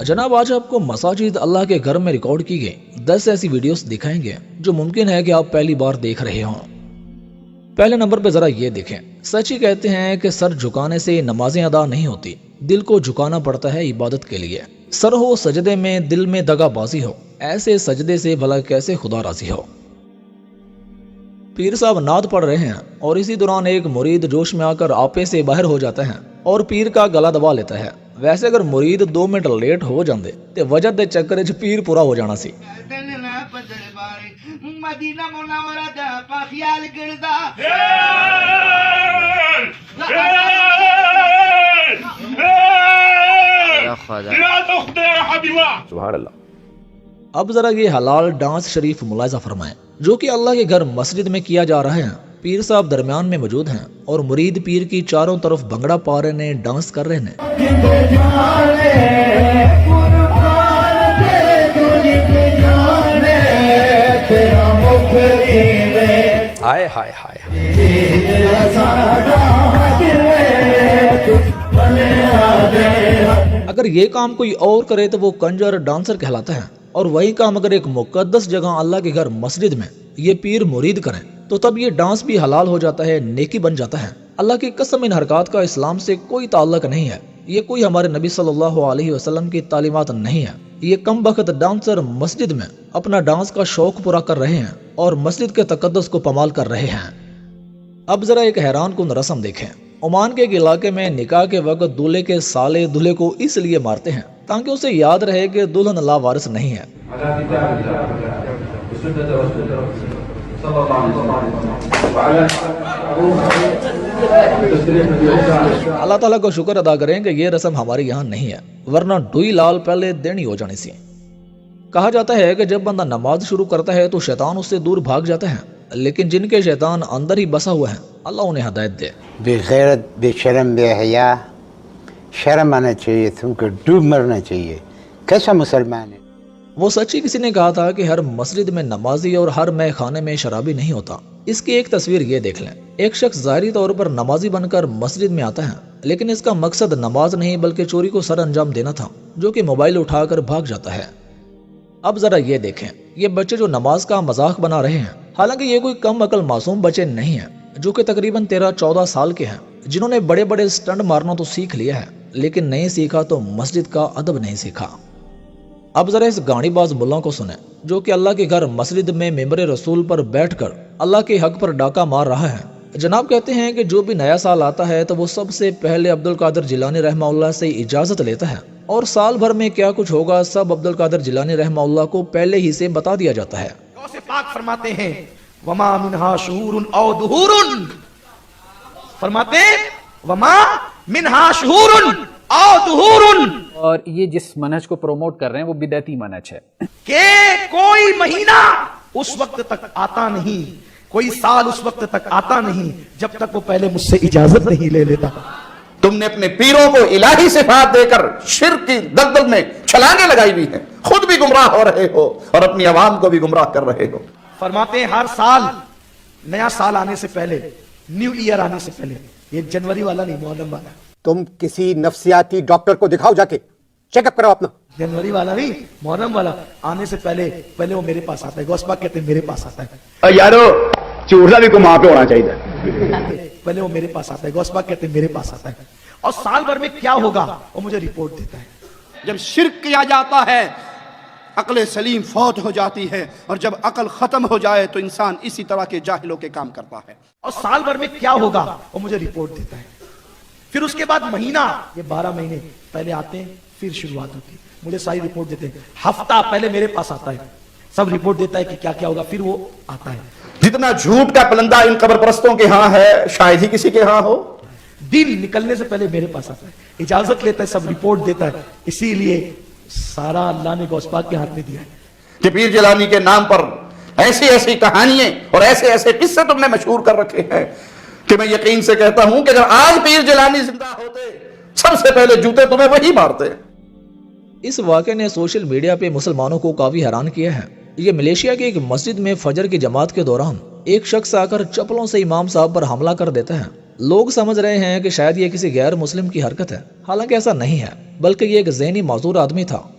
جناب آج آپ کو مساجد اللہ کے گھر میں ریکارڈ کی گئی 10 ایسی ویڈیوز دکھائیں گے جو ممکن ہے کہ آپ پہلی بار دیکھ رہے ہوں۔ پہلے نمبر پہ ذرا یہ دیکھیں، سچ ہی کہتے ہیں کہ سر جھکانے سے نمازیں ادا نہیں ہوتی، دل کو جھکانا پڑتا ہے عبادت کے لیے۔ سر ہو سجدے میں، دل میں دغا بازی ہو، ایسے سجدے سے بھلا کیسے خدا راضی ہو۔ پیر صاحب نعت پڑھ رہے ہیں اور اسی دوران ایک مرید جوش میں آ کر آپے سے باہر ہو جاتا ہے اور پیر کا گلا دبا لیتا ہے۔ ویسے اگر مرید 2 منٹ لیٹ ہو جاندے تے وجہ دے چکر وچ پیر پورا ہو جانا سی۔ سبحان اللہ۔ اب ذرا یہ حلال ڈانس شریف ملاحظہ فرمائیں جو کہ اللہ کے گھر مسجد میں کیا جا رہا ہے۔ پیر صاحب درمیان میں موجود ہیں اور مرید پیر کی چاروں طرف بھنگڑا پا رہے نے، ڈانس کر رہے ہیں۔ ہائے ہائے ہائے۔ اگر یہ کام کوئی اور کرے تو وہ کنجر ڈانسر کہلاتا ہے، اور وہی کام اگر ایک مقدس جگہ اللہ کے گھر مسجد میں یہ پیر مرید کریں تو تب یہ ڈانس بھی حلال ہو جاتا ہے، نیکی بن جاتا ہے۔ اللہ کی قسم ان حرکات کا اسلام سے کوئی تعلق نہیں ہے، یہ کوئی ہمارے نبی صلی اللہ علیہ وسلم کی تعلیمات نہیں ہے۔ یہ کم بخت ڈانسر مسجد میں اپنا ڈانس کا شوق پورا کر رہے ہیں اور مسجد کے تقدس کو پامال کر رہے ہیں۔ اب ذرا ایک حیران کن رسم دیکھیں۔ عمان کے ایک علاقے میں نکاح کے وقت دولہے کے سالے دولہے کو اس لیے مارتے ہیں تاکہ اسے یاد رہے کہ دلہن لاوارث نہیں ہے۔ اللہ تعالیٰ کو شکر ادا کریں کہ یہ رسم ہمارے یہاں نہیں ہے، ورنہ ڈوئی لال پہلے دینی ہو جانی سی۔ کہا جاتا ہے کہ جب بندہ نماز شروع کرتا ہے تو شیطان اس سے دور بھاگ جاتا ہے، لیکن جن کے شیطان اندر ہی بسا ہوا ہے اللہ انہیں ہدایت دے۔ بے غیرت، بے شرم، بے حیا، شرم آنا چاہیے، تم کو ڈوب مرنا چاہیے۔ کیسا مسلمان ہے؟ وہ سچی کسی نے کہا تھا کہ ہر مسجد میں نمازی اور ہر مے خانے میں شرابی نہیں ہوتا۔ اس کی ایک تصویر یہ دیکھ لیں، ایک شخص ظاہری طور پر نمازی بن کر مسجد میں آتا ہے لیکن اس کا مقصد نماز نہیں بلکہ چوری کو سر انجام دینا تھا، جو کہ موبائل اٹھا کر بھاگ جاتا ہے۔ اب ذرا یہ دیکھیں، یہ بچے جو نماز کا مذاق بنا رہے ہیں، حالانکہ یہ کوئی کم عقل معصوم بچے نہیں ہیں، جو کہ تقریباً 13-14 سال کے ہیں، جنہوں نے بڑے بڑے سٹنٹ مارنا تو سیکھ لیا ہے لیکن نہیں سیکھا تو مسجد کا ادب نہیں سیکھا۔ اب ذرا اس گاڑی باز ملا کو سنیں جو کہ اللہ کے گھر مسجد میں ممبر رسول پر بیٹھ کر اللہ کے حق پر ڈاکہ مار رہا ہے۔ جناب کہتے ہیں کہ جو بھی نیا سال آتا ہے تو وہ سب سے پہلے عبدالقادر جیلانی رحمہ اللہ سے اجازت لیتا ہے، اور سال بھر میں کیا کچھ ہوگا سب عبدالقادر جیلانی رحمہ اللہ کو پہلے ہی سے بتا دیا جاتا ہے۔ غوث پاک فرماتے ہیں وما منہا شہور او دہور، فرماتے ہیں وما منہا شہور او دہور، اور یہ جس منہج کو پروموٹ کر رہے ہیں وہ بدعتی منہج ہے کہ کوئی مہینہ اس وقت تک آتا نہیں، کوئی سال اس وقت تک آتا نہیں جب تک وہ پہلے مجھ سے اجازت نہیں لے لیتا۔ تم نے اپنے پیروں کو الہی صفات دے کر شرک کی دلدل میں چھلانگیں لگائی ہوئی ہیں، خود بھی گمراہ ہو رہے ہو اور اپنی عوام کو بھی گمراہ کر رہے ہو۔ فرماتے ہیں ہر سال، نیا سال آنے سے پہلے، نیو ایئر آنے سے پہلے، یہ جنوری والا نہیں، محرم والا، تم کسی نفسیاتی ڈاکٹر کو دکھاؤ، جا کے چیک اپ کرو اپنا۔ جنوری والا نہیں، محرم والا آنے سے پہلے وہ میرے پاس آتا ہے۔ غوث پاک کہتے ہیں میرے پاس آتا ہے، یارو چورسا بھی کو ماں پہ ہونا چاہیے۔ پہلے وہ میرے پاس آتا ہے۔ غوث پاک کہتے ہیں میرے پاس آتا ہے، اور سال بھر میں کیا ہوگا وہ مجھے رپورٹ دیتا ہے۔ جب شرک کیا جاتا ہے عقل سلیم فوت ہو جاتی ہے، اور جب عقل ختم ہو جائے تو انسان اسی طرح کے جاہلوں کے کام کرتا ہے۔ اور سال بھر میں کیا ہوگا وہ مجھے رپورٹ دیتا ہے۔ پھر اس کے بعد مہینہ، یہ 12 مہینے پہلے آتے ہیں، پھر شروعات ہوتی ہے، مجھے ساری رپورٹ دیتے ہیں۔ ہفتہ پہلے میرے پاس آتا ہے، سب رپورٹ دیتا ہے کہ کیا کیا ہوگا، پھر وہ آتا ہے۔ جتنا جھوٹ کا پلندہ ان قبر پرستوں کے ہاں ہے شاید ہی کسی کے ہاں ہو۔ دن نکلنے سے پہلے میرے پاس آتا ہے، اجازت لیتا ہے، سب رپورٹ دیتا ہے۔ اسی لیے سارا اللہ نے غوث پاک کے ہاتھ میں دیا ہے کہ پیر جیلانی کے نام پر ایسی ایسی کہانیاں اور ایسے ایسے قصے تم نے مشہور کر رکھے ہیں کہ میں یقین سے کہتا ہوں کہ اگر آج پیر جیلانی زندہ ہوتے سب سے پہلے جوتے تمہیں وہی مارتے۔ اس واقعے نے سوشل میڈیا پہ مسلمانوں کو کافی حیران کیا ہے۔ یہ ملیشیا کی ایک مسجد میں فجر کی جماعت کے دوران ایک شخص آ کر چپلوں سے امام صاحب پر حملہ کر دیتا ہے۔ لوگ سمجھ رہے ہیں کہ شاید یہ کسی غیر مسلم کی حرکت ہے، حالانکہ ایسا نہیں ہے، بلکہ یہ ایک ذہنی معذور آدمی تھا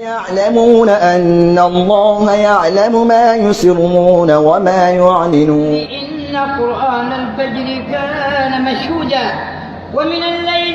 يعلمون أن الله يعلم ما يسرون وما يعلنون إن قرآن الفجر كان مشهودا ومن الليل